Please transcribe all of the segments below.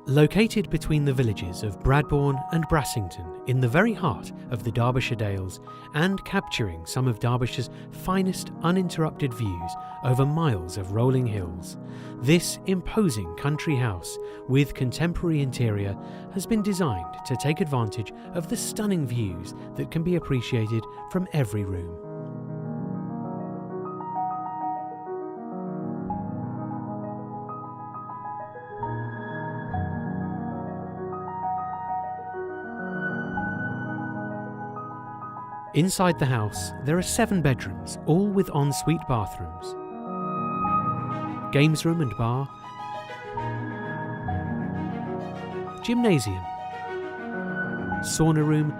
Located between the villages of Bradbourne and Brassington in the very heart of the Derbyshire Dales and capturing some of Derbyshire's finest uninterrupted views over miles of rolling hills, this imposing country house with contemporary interior has been designed to take advantage of the stunning views that can be appreciated from every room. Inside the house, there are 7 bedrooms, all with ensuite bathrooms, games room and bar, gymnasium, sauna room,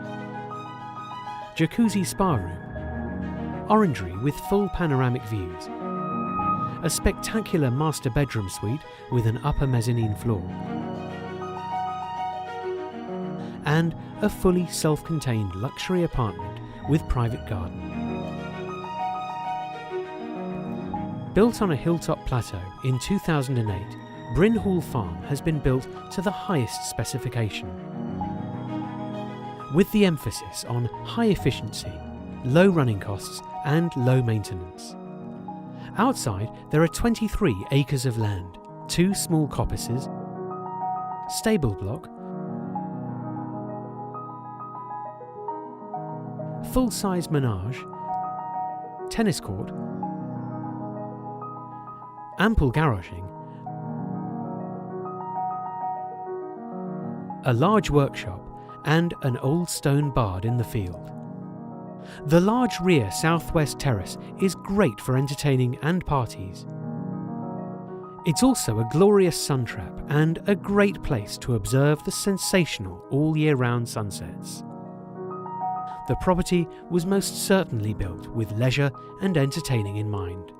jacuzzi spa room, orangery with full panoramic views, a spectacular master bedroom suite with an upper mezzanine floor, and a fully self-contained luxury apartment with private garden. Built on a hilltop plateau in 2008, Bryn Hall Farm has been built to the highest specification, with the emphasis on high efficiency, low running costs and low maintenance. Outside there are 23 acres of land, 2 small coppices, stable block, full-size menage, tennis court, ample garaging, a large workshop and an old stone barn in the field. The large rear southwest terrace is great for entertaining and parties. It's also a glorious sun trap and a great place to observe the sensational all-year-round sunsets. The property was most certainly built with leisure and entertaining in mind.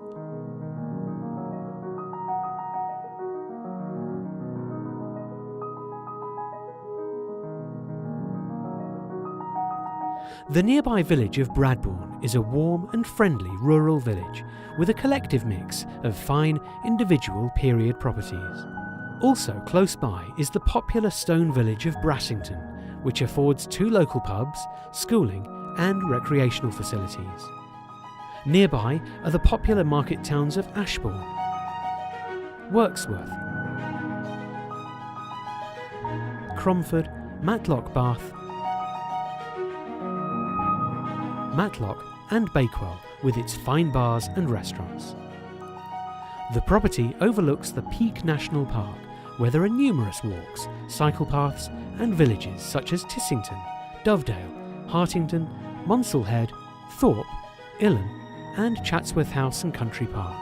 The nearby village of Bradbourne is a warm and friendly rural village with a collective mix of fine individual period properties. Also close by is the popular stone village of Brassington, which affords 2 local pubs, schooling and recreational facilities. Nearby are the popular market towns of Ashbourne, Wirksworth, Cromford, Matlock Bath, Matlock and Bakewell with its fine bars and restaurants. The property overlooks the Peak National Park, where there are numerous walks, cycle paths and villages such as Tissington, Dovedale, Hartington, Monsell Head, Thorpe, Ilham and Chatsworth House and Country Park.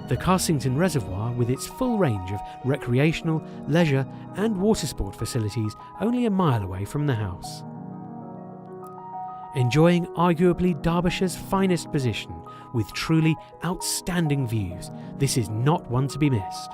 The Carsington Reservoir with its full range of recreational, leisure and water sport facilities only a mile away from the house. Enjoying arguably Derbyshire's finest position with truly outstanding views, this is not one to be missed.